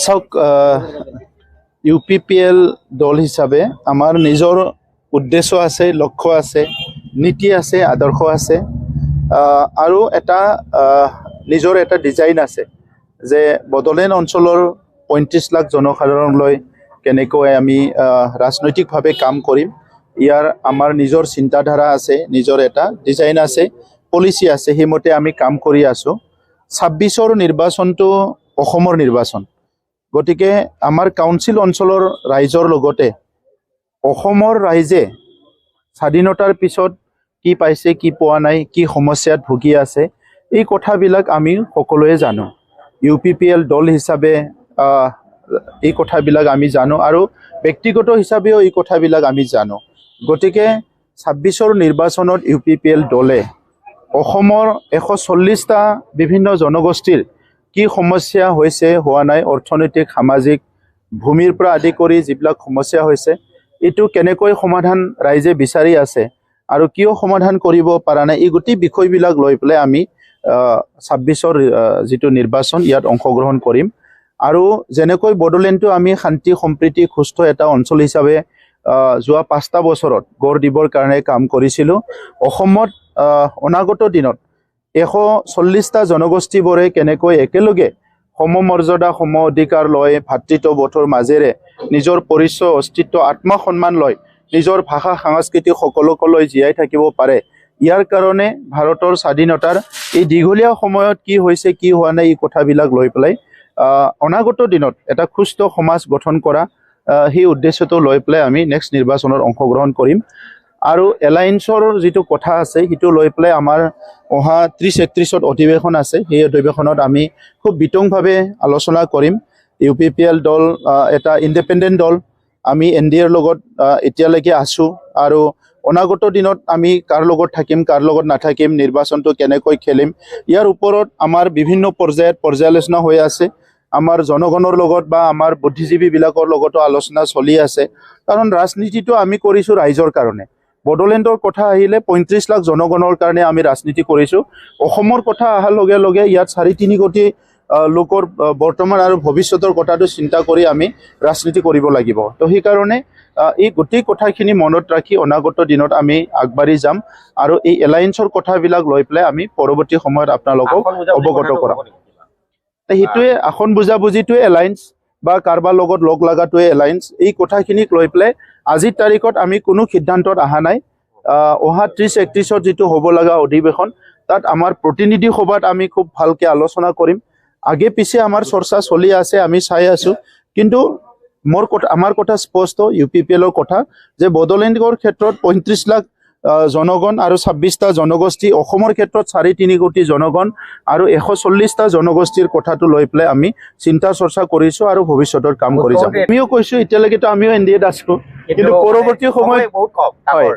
চাওক UPPL দল হিচাপে আমাৰ নিজৰ উদ্দেশ্য আছে, লক্ষ্য আছে, নীতি আছে, আদৰ্শ আছে, আৰু এটা নিজৰ এটা ডিজাইন আছে যে বড়োলেণ্ড অঞ্চলৰ 35 লাখ জনসাধাৰণলৈ কেনেকৈ আমি ৰাজনৈতিকভাৱে কাম কৰিম। ইয়াৰ আমাৰ নিজৰ চিন্তাধাৰা আছে, নিজৰ এটা ডিজাইন আছে, পলিচি আছে, সেইমতে আমি কাম কৰি আছোঁ। 26ৰ নিৰ্বাচনটো অসমৰ নিৰ্বাচন, গতিকে আমাৰ কাউন্সিল অঞ্চলৰ ৰাইজৰ লগতে অসমৰ ৰাইজে স্বাধীনতাৰ পিছত কি পাইছে, কি পোৱা নাই, কি সমস্যাত ভুগি আছে, এই কথাবিলাক আমি সকলোৱে জানো। UPPL দল হিচাপে এই কথাবিলাক আমি জানো আৰু ব্যক্তিগত হিচাপেও এই কথাবিলাক আমি জানো। গতিকে 26ৰ নিৰ্বাচনত UPPL দলে অসমৰ 140টা বিভিন্ন জনগোষ্ঠীৰ কি সমস্যা হৈছে, হোৱা নাই, অৰ্থনৈতিক, সামাজিক, ভূমিৰ পৰা আদি কৰি যিবিলাক সমস্যা হৈছে, এইটো কেনেকৈ সমাধান ৰাইজে বিচাৰি আছে আৰু কিয় সমাধান কৰিব পৰা নাই, এই গোটেই বিষয়বিলাক লৈ পেলাই আমি 26ৰ যিটো নিৰ্বাচন ইয়াত অংশগ্ৰহণ কৰিম। আৰু যেনেকৈ বড়োলেণ্ডটো আমি শান্তি সম্প্ৰীতি সুস্থ এটা অঞ্চল হিচাপে যোৱা 5টা বছৰত গঢ় দিবৰ কাৰণে কাম কৰিছিলোঁ, অসমত অনাগত দিনত 140টা জনগোষ্ঠীবোৰে কেনেকৈ একেলগে সমমৰ্যাদা, সম অধিকাৰ লৈ ভাতৃত্ববোধৰ মাজেৰে নিজৰ পৰিচয়, অস্তিত্ব, আত্মসন্মান লৈ নিজৰ ভাষা সংস্কৃতি সকলোকলৈ জীয়াই থাকিব পাৰে। ইয়াৰ কাৰণে ভাৰতৰ স্বাধীনতাৰ এই দীঘলীয়া সময়ত কি হৈছে, কি হোৱা নাই, এই কথাবিলাক লৈ পেলাই অনাগত দিনত এটা সুস্থ সমাজ গঠন কৰা সেই উদ্দেশ্যটো লৈ পেলাই আমি নেক্সট নিৰ্বাচনত অংশগ্ৰহণ কৰিম। আৰু এলায়েন্সৰ যিটো কথা আছে সেইটো লৈ পেলাই আমাৰ অহা 30-31ত অধিৱেশন আছে, সেই অধিৱেশনত আমি খুব বিতংভাৱে আলোচনা কৰিম। UPPL দল এটা ইণ্ডিপেণ্ডেণ্ট দল, আমি NDAৰ লগত এতিয়ালৈকে আছোঁ আৰু অনাগত দিনত আমি কাৰ লগত থাকিম, কাৰ লগত নাথাকিম, নিৰ্বাচনটো কেনেকৈ খেলিম, ইয়াৰ ওপৰত আমাৰ বিভিন্ন পৰ্যায়ত পৰ্যালোচনা হৈ আছে। আমাৰ জনগণৰ লগত বা আমাৰ বুদ্ধিজীৱীবিলাকৰ লগতো আলোচনা চলি আছে, কাৰণ ৰাজনীতিটো আমি কৰিছোঁ ৰাইজৰ কাৰণে। বড়োলেণ্ডৰ কথা আহিলে 35 লাখ জনগণৰ কাৰণে আমি ৰাজনীতি কৰিছোঁ। অসমৰ কথা অহাৰ লগে লগে ইয়াত 3.5 কোটি লোকৰ বৰ্তমান আৰু ভৱিষ্যতৰ কথাটো চিন্তা কৰি আমি ৰাজনীতি কৰিব লাগিব। তো সেইকাৰণে এই গোটেই কথাখিনি মনত ৰাখি অনাগত দিনত আমি আগবাঢ়ি যাম আৰু এই এলায়েন্সৰ কথাবিলাক লৈ পেলাই আমি পৰৱৰ্তী সময়ত আপোনালোকক অৱগত কৰাম। সেইটোৱে আসন বুজাবুজিটোৱে এলায়েন্স বা কাৰোবাৰ লগত লগ লগাটোৱে এলায়েন্স। এই কথাখিনিক লৈ পেলাই আজিৰ তাৰিখত আমি কোনো সিদ্ধান্তত অহা নাই। অহা 30-31ত যিটো হ'ব লগা অধিৱেশন, তাত আমাৰ প্ৰতিনিধি সভাত আমি খুব ভালকৈ আলোচনা কৰিম। আগে পিছে আমাৰ চৰ্চা চলি আছে, আমি চাই আছোঁ, কিন্তু আমাৰ কথা স্পষ্ট, UPPLৰ কথা যে বড়োলেণ্ডৰ ক্ষেত্ৰত 35 লাখ জনগণ আৰু 26টা জনগোষ্ঠী, অসমৰ ক্ষেত্ৰত 3.5 কোটি জনগণ আৰু 140টা জনগোষ্ঠীৰ কথাটো লৈ পেলাই আমি চিন্তা চৰ্চা কৰিছোঁ আৰু ভৱিষ্যতৰ কাম কৰি যাম। আমিও কৈছোঁ, এতিয়ালৈকেতো আমিও NDAত আছোঁ, কিন্তু পৰৱৰ্তী সময়ত হয়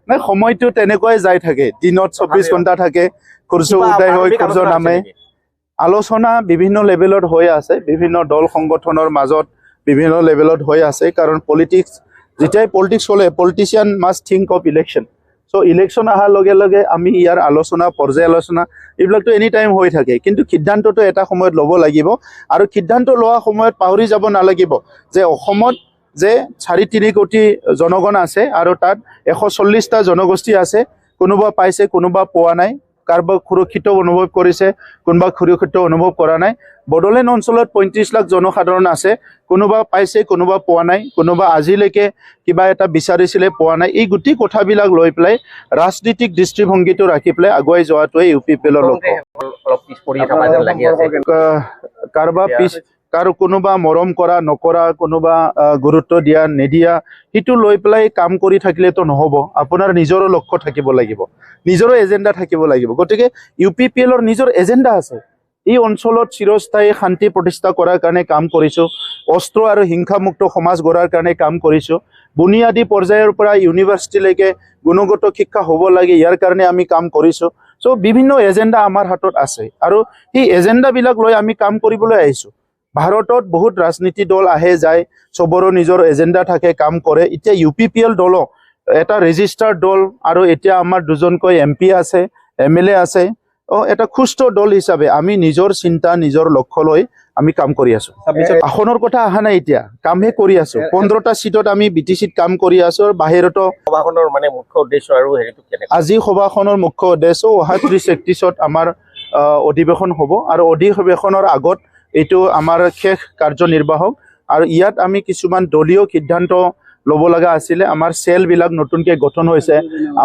নাই, সময়টো তেনেকুৱাই যাই থাকে, দিনত 24 ঘণ্টা থাকে, সূৰ্য উদয় হৈ সূৰ্য নামে। আলোচনা বিভিন্ন লেভেলত হৈ আছে, বিভিন্ন দল সংগঠনৰ মাজত বিভিন্ন লেভেলত হৈ আছে, কাৰণ পলিটিক্স যেতিয়াই পলিটিক্স হ'লে politician must think of election. So' election অহাৰ লগে লগে আমি ইয়াৰ আলোচনা, পৰ্যালোচনা এইবিলাকতো এনি টাইম হৈ থাকে, কিন্তু সিদ্ধান্তটো এটা সময়ত ল'ব লাগিব। আৰু সিদ্ধান্ত লোৱা সময়ত পাহৰি যাব নালাগিব যে অসমত যে 3.5 কোটি জনগণ আছে আৰু তাত 140টা জনগোষ্ঠী আছে, কোনোবা পাইছে, কোনোবা পোৱা নাই, কাৰোবাক সুৰক্ষিত অনুভৱ কৰিছে, কোনোবা সুৰক্ষিত অনুভৱ কৰা নাই। বড়োলেণ্ড অঞ্চলত 35 লাখ জনসাধাৰণ আছে, কোনোবা পাইছে, কোনোবা পোৱা নাই, কোনোবা আজিলৈকে কিবা এটা বিচাৰিছিলে, পোৱা নাই। এই গোটেই কথাবিলাক লৈ পেলাই ৰাজনীতিক দৃষ্টিভংগীটো ৰাখি পেলাই আগুৱাই যোৱাটোৱে UPPLৰ লক্ষ্য। কাৰো কোনোবা মৰম কৰা নকৰা, কোনোবা গুৰুত্ব দিয়া নিদিয়া, সেইটো লৈ পেলাই কাম কৰি থাকিলেতো নহ'ব। আপোনাৰ নিজৰো লক্ষ্য থাকিব লাগিব, নিজৰো এজেণ্ডা থাকিব লাগিব। গতিকে UPPLৰ নিজৰ এজেণ্ডা আছে। এই অঞ্চলত চিৰস্থায়ী শান্তি প্ৰতিষ্ঠা কৰাৰ কাৰণে কাম কৰিছোঁ, অস্ত্ৰ আৰু হিংসামুক্ত সমাজ গঢ়াৰ কাৰণে কাম কৰিছোঁ, বুনিয়াদী পৰ্যায়ৰ পৰা ইউনিভাৰ্চিটিলৈকে গুণগত শিক্ষা হ'ব লাগে, ইয়াৰ কাৰণে আমি কাম কৰিছোঁ। চ' বিভিন্ন এজেণ্ডা আমাৰ হাতত আছে আৰু সেই এজেণ্ডাবিলাক লৈ আমি কাম কৰিবলৈ আহিছোঁ। ভাৰতত বহুত ৰাজনীতি দল আহে যায়, চবৰো নিজৰ এজেণ্ডা থাকে, কাম কৰে। এতিয়া UPPL দলো এটা ৰেজিষ্টাৰ্ড দল আৰু এতিয়া আমাৰ 2জনকৈ MP আছে, MLA আছে। এটা সুস্থ দল হিচাপে আমি নিজৰ চিন্তা, নিজৰ লক্ষ্য লৈ আমি কাম কৰি আছো আসনৰ কথা অহা নাই এতিয়া কামহে কৰি আছো 15টা সিটত আমি বিটিসিত কাম কৰি আছো আৰু বাহিৰতো সভাখনৰ মানে মুখ্য উদ্দেশ্য আৰু হেৰিটো কেনে আজি সভাখনৰ মুখ্য উদ্দেশ্য অহা 30-31ত আমাৰ অধিৱেশন হ'ব আৰু অধিৱেশনৰ আগত এইটো আমাৰ শেষ কাৰ্যনিৰ্বাহক আৰু ইয়াত আমি কিছুমান দলীয় সিদ্ধান্ত লব লগা আছিলে আমাৰ সেল বিলাক নতুনকৈ গঠন হৈছে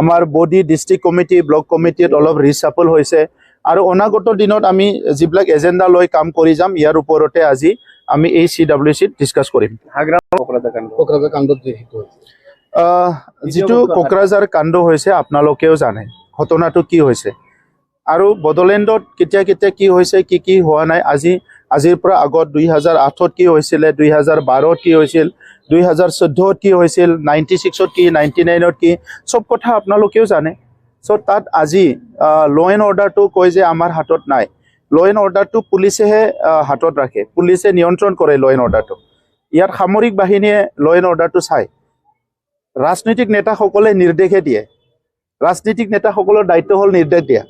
আমাৰ বডি ডিস্ট্ৰিক্ট কমিটি ব্লক কমিটিত অলপ ৰিচাপল হৈছে আৰু অনাগত দিনত আমি যিবিলাক এজেন্ডা লৈ কাম কৰি যাম ইয়াৰ ওপৰতে আজি আমি এই CWCত ডিসকাস কৰিম যিটো কোকৰাঝাৰ কাণ্ড হৈছে আপোনালোকেও জানে ঘটনাটো কি হৈছে আৰু বডলেণ্ডত কেতিয়া কেতিয়া কি হৈছে কি হোৱা নাই আজিৰ পৰা আগত 2008ত কি হৈছিল 2012ত কি হৈছিল 2014ত কি হৈছিল 96ত কি 99ত কি সব কথা আপোনালোকেও জানে সো তাত আজি ল এণ্ড অৰ্ডাৰটো কয় যে আমাৰ হাতত নাই ল এণ্ড অৰ্ডাৰটো পুলিচেহে হাতত ৰাখে পুলিচে নিয়ন্ত্ৰণ কৰে ল এণ্ড অৰ্ডাৰটো ইয়াত সামৰিক বাহিনীয়ে ল এণ্ড অৰ্ডাৰটো চায় ৰাজনৈতিক নেতাসকলে নিৰ্দেশে দিয়ে ৰাজনৈতিক নেতাসকলৰ দায়িত্ব হ'ল নিৰ্দেশ দিয়া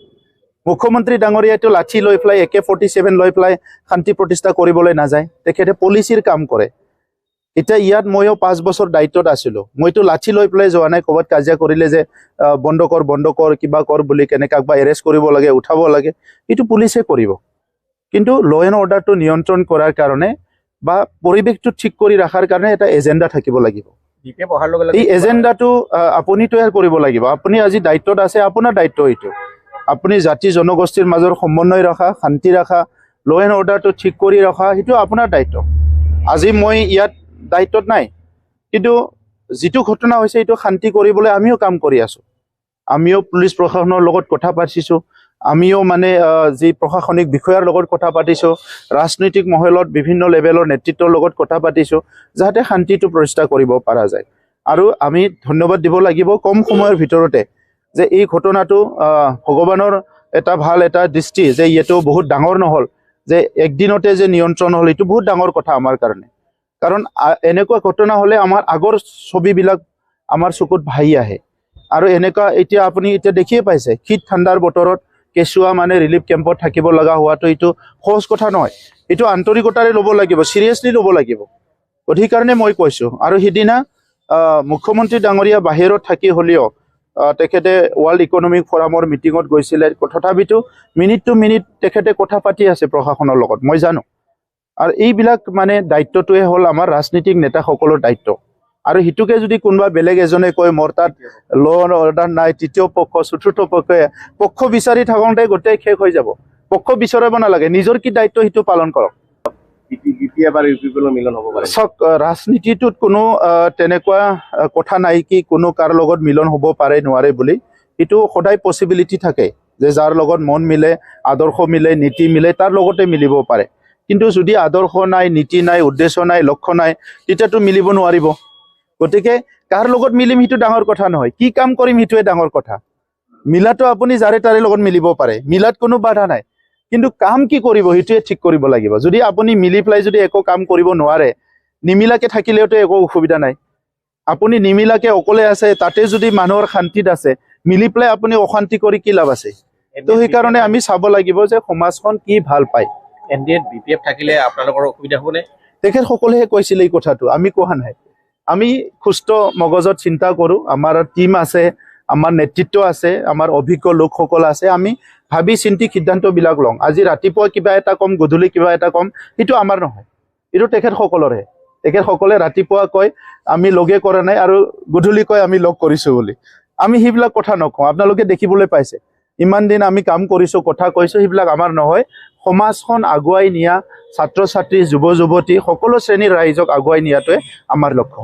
মুখ্যমন্ত্ৰী ডাঙৰীয়াটো লাঠি লৈ পেলাই AK-47 লৈ পেলাই শান্তি প্ৰতিষ্ঠা কৰিবলৈ নাযায় তেখেতে পলিচিৰ কাম কৰে এতিয়া ইয়াত মইও 5 বছৰ দায়িত্বত আছিলো মইতো লাঠি লৈ পেলাই যোৱা নাই ক'বাত কাজিয়া কৰিলে যে বন্ধ কৰ কিবা কৰ বুলি কেনেকা বা এৰেষ্ট কৰিব লাগে উঠাব লাগে এটো পুলিচে কৰিব কিন্তু ল এণ্ড অৰ্ডাৰটো নিয়ন্ত্ৰণ কৰাৰ কাৰণে বা পৰিৱেশটো ঠিক কৰি ৰাখাৰ কাৰণে এটা এজেন্ডা থাকিব লাগিব এই এজেন্ডাটো আপুনি তৈয়াৰ কৰিব লাগিব আপুনি আজি দায়িত্বত আছে আপোনাৰ দায়িত্ব এইটো আপুনি জাতি জনগোষ্ঠীৰ মাজৰ সমন্বয় ৰখা শান্তি ৰখা ল এণ্ড অৰ্ডাৰটো ঠিক কৰি ৰখা সেইটো আপোনাৰ দায়িত্ব আজি মই ইয়াত দায়িত্বত নাই কিন্তু যেটো ঘটনা হৈছে এটো শান্তি কৰিবলৈ আমিও কাম কৰি আছো আমিও পুলিচ প্ৰশাসনৰ লগত কথা পাতিছো আমিও মানে যি প্ৰশাসনিক বিষয়াৰ লগত কথা পাতিছো ৰাজনৈতিক মহলত বিভিন্ন লেভেলৰ নেতৃত্বৰ লগত কথা পাতিছো যাতে শান্তিটো প্ৰতিষ্ঠা কৰিব পৰা যায় আৰু আমি ধন্যবাদ দিব লাগিব কম সময়ৰ ভিতৰতে যে এই ঘটনাটো ভগৱানৰ এটা ভাল এটা দৃষ্টি যে ইটো বহুত ডাঙৰ নহল যে একদিনতে যে নিয়ন্ত্ৰণ হল এটো বহুত ডাঙৰ কথা আমাৰ কাৰণে কাৰণ এনেকুৱা ঘটনা হলে আমাৰ আগৰ ছবিবিলাক আমাৰ চকুত ভাহি আহে আৰু এনেকুৱা এতিয়া আপুনি এতিয়া দেখিয়ে পাইছে শীত ঠাণ্ডাৰ বতৰত কেঁচুৱা মানে ৰিলিফ কেম্পত থাকিব লগা হোৱাটো এটো সহজ কথা নহয় এটো আন্তৰিকতাৰে ল'ব লাগিব সিৰিয়াসলি ল'ব লাগিব অধিকাৰণে মই কৈছো আৰু হিদিনা মুখ্যমন্ত্ৰী ডাঙৰীয়া বাহিৰত থাকি হলিও তেখেতে ওয়াৰ্ল্ড ইকোনমিক ফোৰামৰ মিটিঙত গৈছিলে তথাপিতো মিনিট টু মিনিট তেখেতে কথা পাতি আছে প্ৰশাসনৰ লগত মই জানো আৰু এইবিলাক মানে দায়িত্বটোৱে হ'ল আমাৰ ৰাজনৈতিক নেতাসকলৰ দায়িত্ব আৰু হিতুকে যদি কোনোবা বেলেগ এজনে কয় মোৰ তাত ল অৰ্ডাৰ নাই তৃতীয় পক্ষ চতুৰ্থ পক্ষ বিচাৰি থাকোঁতে গোটেই শেষ হৈ যাব পক্ষ বিচাৰিব নালাগে নিজৰ কি দায়িত্ব হিটো পালন কৰক ৰাজনীতিটোত কোনো তেনেকুৱা কথা নাই কি কোনো কাৰ লগত মিলন হ'ব পাৰে নোৱাৰে বুলি এটো সদায় পসিবিলিটি থাকে যে যাৰ লগত মন মিলে আদৰ্শ মিলে নীতি মিলে তাৰ লগতে মিলিব পাৰে কিন্তু যদি আদৰ্শ নাই নীতি নাই উদ্দেশ্য নাই লক্ষ্য নাই তেতিয়াতো মিলিব নোৱাৰিব গতিকে কাৰ লগত মিলিম হিটো ডাঙৰ কথা নহয় কি কাম কৰিম হিটোৱে ডাঙৰ কথা মিলাটো আপুনি যাৰে তাৰে লগত মিলিব পাৰে মিলাত কোনো বাধা নাই কিন্তু কাম কি কৰিব হিটোৱে ঠিক কৰিব লাগিব যদি আপুনি মিলি প্লাই যদি একো কাম কৰিব নোৱাৰে নিমিলাকে থাকিলেওতো একো অসুবিধা নাই আপুনি নিমিলাকে অকলে আছে তাতে যদি মানুহৰ শান্তিত আছে মিলি প্লাই আপুনি অশান্তি কৰি কি লাভ আছে তো সেই কাৰণে আমি চাব লাগিব যে সমাজখন কি ভাল পায় এনডিএ বিপিএফ থাকিলে আপোনালোকৰ অসুবিধা হ'বনে তেখেত সকলেহে কৈছিল এই কথাটো আমি কোৱা নাই আমি সুস্থ মগজত চিন্তা কৰো আমাৰ টিম আছে আমাৰ নেতৃত্ব আছে আমাৰ অভিজ্ঞ লোকসকল আছে আমি ভাবি চিন্তি সিদ্ধান্ত বিলাক লওঁ আজি ৰাতিপুৱা কিবা এটা কম গধূলি কিবা এটা কম এটো আমাৰ নহয় এটো তেখেত সকলৰহে তেখেত সকলে ৰাতিপুৱা কয় আমি লগে কৰা নাই আৰু গধূলি কয় আমি লগ কৰিছো বুলি আমি হিবিলাক কথা নকওঁ আপোনালোকে দেখিবলৈ পাইছে ইমান দিন আমি কাম কৰিছো কথা কৈছো হিবিলাক আমাৰ নহয় সমাজখন আগুৱাই নিয়া ছাত্ৰ ছাত্ৰী যুৱ যুৱতী সকলো শ্ৰেণীৰ ৰাইজক আগুৱাই নিয়াটোৱে আমাৰ লক্ষ্য